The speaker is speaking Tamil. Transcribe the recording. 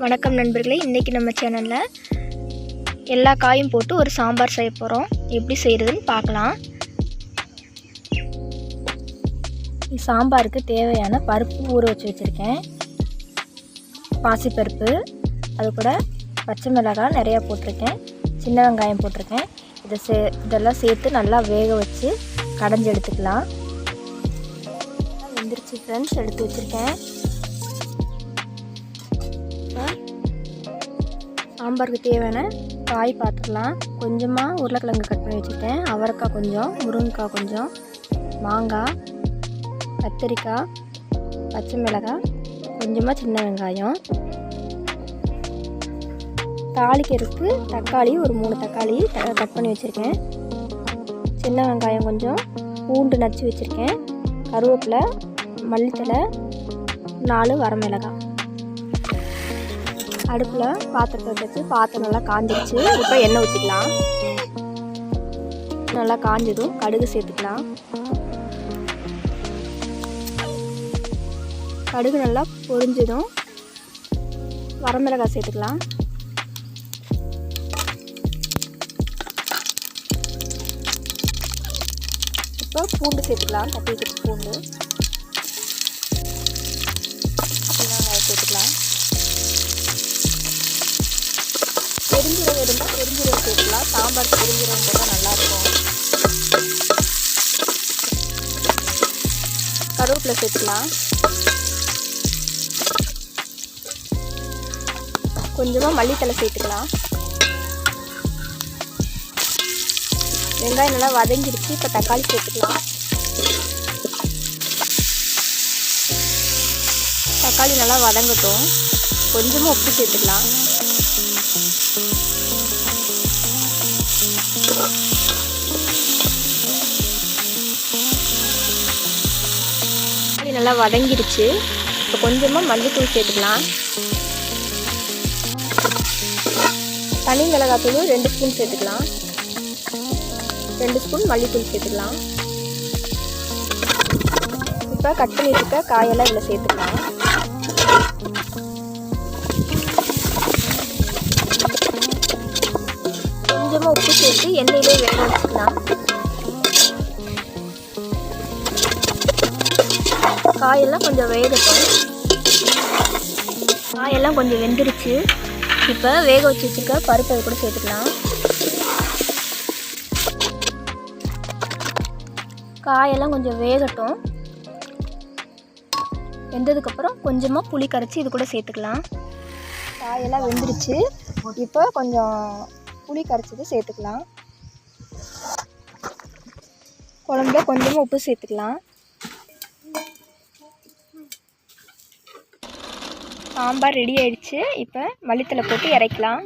வணக்கம் நண்பர்களே, இன்றைக்கி நம்ம சேனலில் எல்லா காயும் போட்டு ஒரு சாம்பார் செய்ய போகிறோம். எப்படி செய்கிறதுன்னு பார்க்கலாம். சாம்பாருக்கு தேவையான பருப்பு ஊற வச்சு வச்சுருக்கேன். பாசிப்பருப்பு, அது கூட பச்சை மிளகாய் நிறையா போட்டிருக்கேன், சின்ன வெங்காயம் போட்டிருக்கேன். இதெல்லாம் சேர்த்து நல்லா வேக வச்சு கடைஞ்சி எடுத்துக்கலாம். வெந்துருச்சு ஃப்ரெண்ட்ஸ், எடுத்து வச்சுருக்கேன். சாம்பாருக்கு தேவையான காய் பார்த்துக்கலாம். கொஞ்சமாக உருளைக்கிழங்கு கட் பண்ணி வச்சுருக்கேன், அவரைக்காய் கொஞ்சம், முருங்கைக்காய் கொஞ்சம், மாங்காய், கத்திரிக்காய், பச்சை மிளகாய், கொஞ்சமாக சின்ன வெங்காயம். தாளிக்கிறதுக்கு தக்காளி ஒரு 3 தக்காளி கட் பண்ணி வச்சுருக்கேன். சின்ன வெங்காயம் கொஞ்சம், பூண்டு நச்சு வச்சுருக்கேன், கருவேப்பிலை, மல்லித்தழை, 4 வரமிளகாய். அடுப்பில் பாத்திரத்தை வச்சு பாத்திரம் நல்லா காஞ்சிடுச்சு. இப்போ எண்ணெய் ஊற்றிக்கலாம். நல்லா காஞ்சதும் கடுகு சேர்த்துக்கலாம். கடுகு நல்லா பொரிஞ்சதும் வரமிளகாய் சேர்த்துக்கலாம். இப்போ பூண்டு சேர்த்துக்கலாம். தட்டி வச்சுட்டு பூண்டு, வெங்காயம் சேர்த்துக்கலாம். பெருஞ்சீரகம் இருந்தால் பெருஞ்சீரகம் சேர்த்துக்கலாம். சாம்பார் பெருஞ்சீரகம் போட்டால் நல்லாயிருக்கும். கருவேப்பிலை சேர்த்துக்கலாம். கொஞ்சமாக மல்லித்தழை சேர்த்துக்கலாம். வெங்காயம் நல்லா வதங்கிடுச்சு. இப்போ தக்காளி சேர்த்துக்கலாம். தக்காளி நல்லா வதங்கட்டும். கொஞ்சமாக உப்பு சேர்த்துக்கலாம். நல்லா வதங்கிடுச்சு. இப்போ கொஞ்சமாக மல்லித்தூள் சேர்த்துக்கலாம். தனி மிளகாத்தூள் 2 ஸ்பூன் சேர்த்துக்கலாம். 2 ஸ்பூன் மல்லித்தூள் சேர்த்துக்கலாம். இப்போ கட் பண்ணி வச்சுக்க காயெல்லாம் இதில் சேர்த்துக்கலாம். கொஞ்சமாக உப்பு சேர்த்து எண்ணெயிலே வேக வச்சுக்கலாம். காயெல்லாம் கொஞ்சம் வேகட்டும். காயெல்லாம் கொஞ்சம் வெந்துருச்சு. இப்போ வேக வச்சு வச்சுருக்க பருப்பை கூட சேர்த்துக்கலாம். காயெல்லாம் கொஞ்சம் வேகட்டும். வெந்ததுக்கப்புறம் கொஞ்சமாக புளி கரைச்சி இது கூட சேர்த்துக்கலாம். காயெல்லாம் வெந்துருச்சு. இப்போ கொஞ்சம் புளி கரைச்சது சேர்த்துக்கலாம். குழம்புல கொஞ்சமாக உப்பு சேர்த்துக்கலாம். சாம்பார் ரெடி ஆயிடுச்சு. இப்போ மல்லித்தழை போட்டு இறக்கலாம்.